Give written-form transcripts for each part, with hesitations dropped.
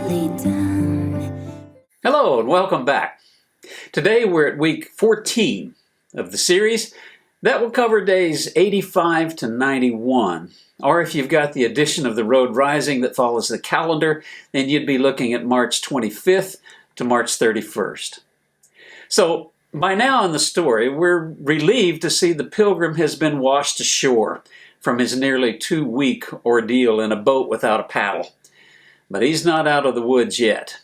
gently down. Hello and welcome back. Today we're at week 14 of the series that will cover days 85 to 91. Or if you've got the edition of the Road Rising that follows the calendar, then you'd be looking at March 25th to March 31st. So by now in the story, we're relieved to see the pilgrim has been washed ashore from his nearly 2-week ordeal in a boat without a paddle. But he's not out of the woods yet.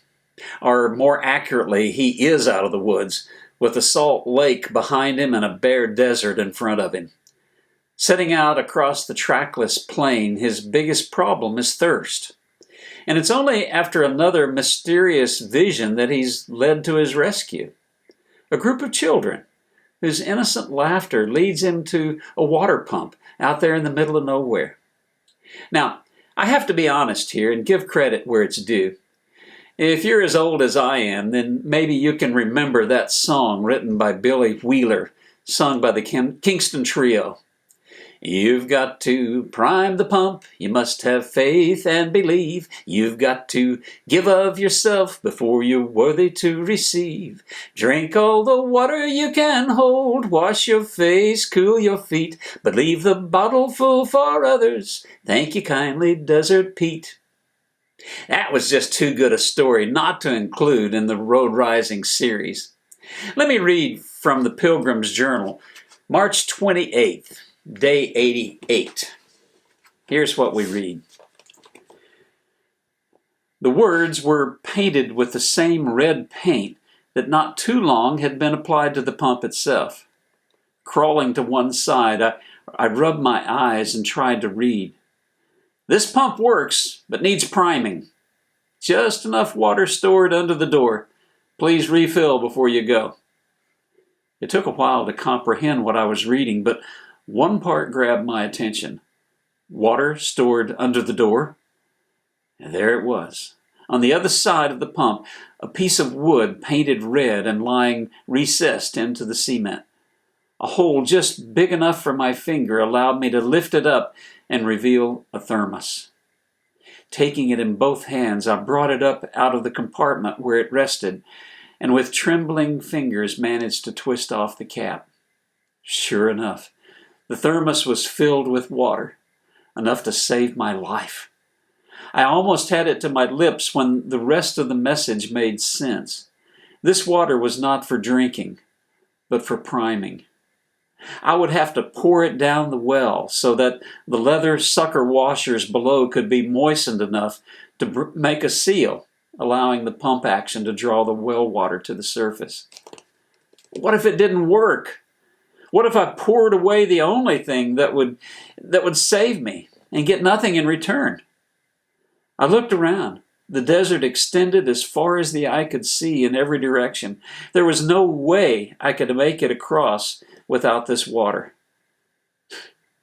Or more accurately, he is out of the woods, with a salt lake behind him and a bare desert in front of him. Setting out across the trackless plain, his biggest problem is thirst. And it's only after another mysterious vision that he's led to his rescue. A group of children whose innocent laughter leads him to a water pump out there in the middle of nowhere. Now, I have to be honest here and give credit where it's due. If you're as old as I am, then maybe you can remember that song written by Billy Wheeler, sung by the Kingston Trio. You've got to prime the pump, you must have faith and believe. You've got to give of yourself before you're worthy to receive. Drink all the water you can hold, wash your face, cool your feet, but leave the bottle full for others. Thank you kindly, Desert Pete. That was just too good a story not to include in the Road Rising series. Let me read from the Pilgrim's Journal, March 28th, day 88. Here's what we read. The words were painted with the same red paint that not too long had been applied to the pump itself. Crawling to one side, I rubbed my eyes and tried to read. This pump works, but needs priming. Just enough water stored under the door. Please refill before you go. It took a while to comprehend what I was reading, but one part grabbed my attention. Water stored under the door. And there it was. On the other side of the pump, a piece of wood painted red and lying recessed into the cement. A hole just big enough for my finger allowed me to lift it up and reveal a thermos. Taking it in both hands, I brought it up out of the compartment where it rested, and with trembling fingers managed to twist off the cap. Sure enough, the thermos was filled with water, enough to save my life. I almost had it to my lips when the rest of the message made sense. This water was not for drinking, but for priming. I would have to pour it down the well so that the leather sucker washers below could be moistened enough to make a seal, allowing the pump action to draw the well water to the surface. What if it didn't work? What if I poured away the only thing that would save me and get nothing in return? I looked around. The desert extended as far as the eye could see in every direction. There was no way I could make it across without this water.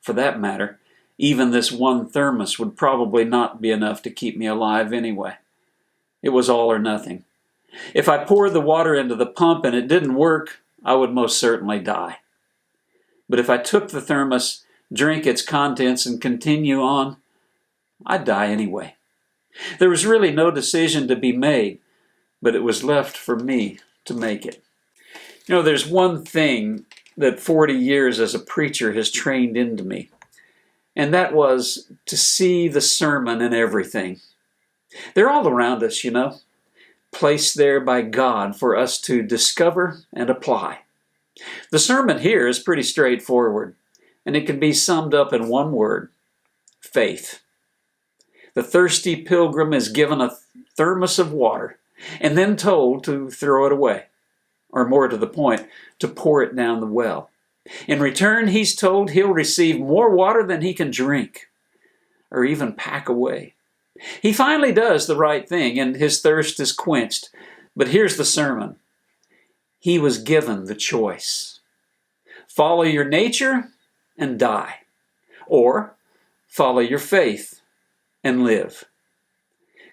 For that matter, even this one thermos would probably not be enough to keep me alive anyway. It was all or nothing. If I poured the water into the pump and it didn't work, I would most certainly die. But if I took the thermos, drink its contents, and continue on, I'd die anyway. There was really no decision to be made, but it was left for me to make it. You know, there's one thing that 40 years as a preacher has trained into me, and that was to see the sermon in everything. They're all around us, you know, placed there by God for us to discover and apply. The sermon here is pretty straightforward, and it can be summed up in one word: faith. The thirsty pilgrim is given a thermos of water and then told to throw it away, or more to the point, to pour it down the well. In return, he's told he'll receive more water than he can drink or even pack away. He finally does the right thing, and his thirst is quenched. But here's the sermon. He was given the choice. Follow your nature and die, or follow your faith and live.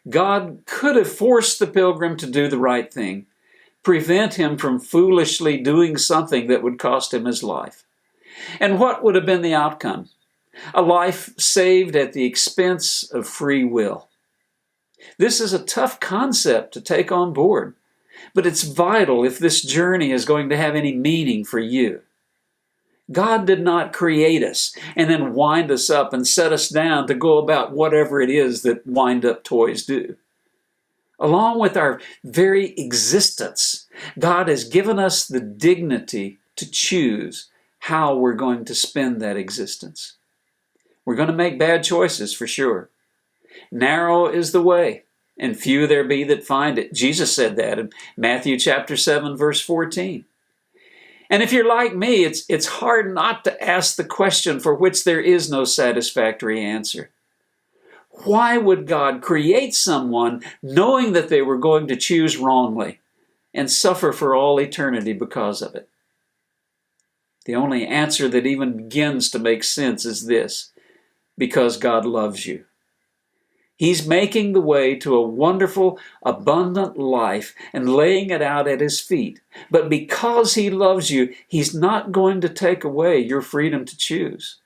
God could have forced the pilgrim to do the right thing, prevent him from foolishly doing something that would cost him his life. And what would have been the outcome? A life saved at the expense of free will. This is a tough concept to take on board, but it's vital if this journey is going to have any meaning for you. God did not create us and then wind us up and set us down to go about whatever it is that wind-up toys do. Along with our very existence, God has given us the dignity to choose how we're going to spend that existence. We're going to make bad choices for sure. Narrow is the way, and few there be that find it. Jesus said that in Matthew chapter 7, verse 14. And if you're like me, it's hard not to ask the question for which there is no satisfactory answer. Why would God create someone knowing that they were going to choose wrongly and suffer for all eternity because of it? The only answer that even begins to make sense is this: because God loves you. He's making the way to a wonderful, abundant life and laying it out at His feet. But because He loves you, He's not going to take away your freedom to choose.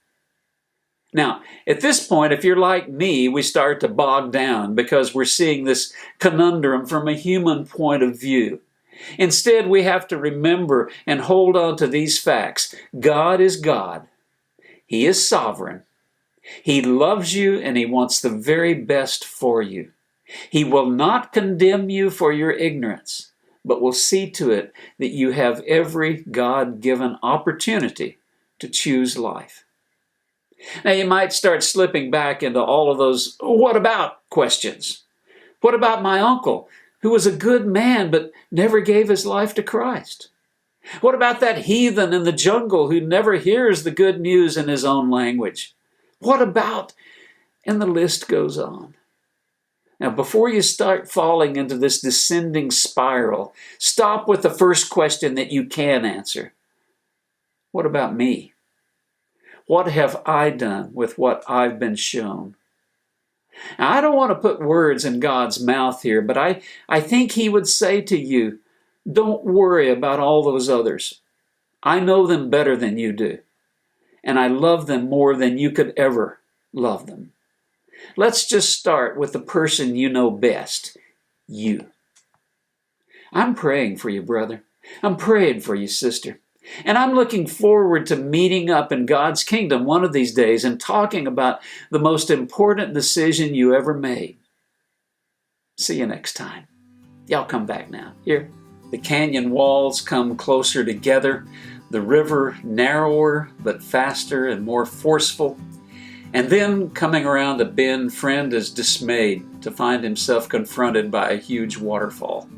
Now, at this point, if you're like me, we start to bog down because we're seeing this conundrum from a human point of view. Instead, we have to remember and hold on to these facts. God is God. He is sovereign. He loves you and He wants the very best for you. He will not condemn you for your ignorance, but will see to it that you have every God-given opportunity to choose life. Now you might start slipping back into all of those "what about" questions. What about my uncle, who was a good man but never gave his life to Christ? What about that heathen in the jungle who never hears the good news in his own language? What about? And the list goes on. Now, before you start falling into this descending spiral, stop with the first question that you can answer. What about me? What have I done with what I've been shown? Now, I don't want to put words in God's mouth here, but I think He would say to you, don't worry about all those others. I know them better than you do, and I love them more than you could ever love them. Let's just start with the person you know best, you. I'm praying for you, brother. I'm praying for you, sister. And I'm looking forward to meeting up in God's kingdom one of these days and talking about the most important decision you ever made. See you next time. Y'all come back now. Here. The canyon walls come closer together, the river narrower but faster and more forceful. And then, coming around a bend, friend is dismayed to find himself confronted by a huge waterfall.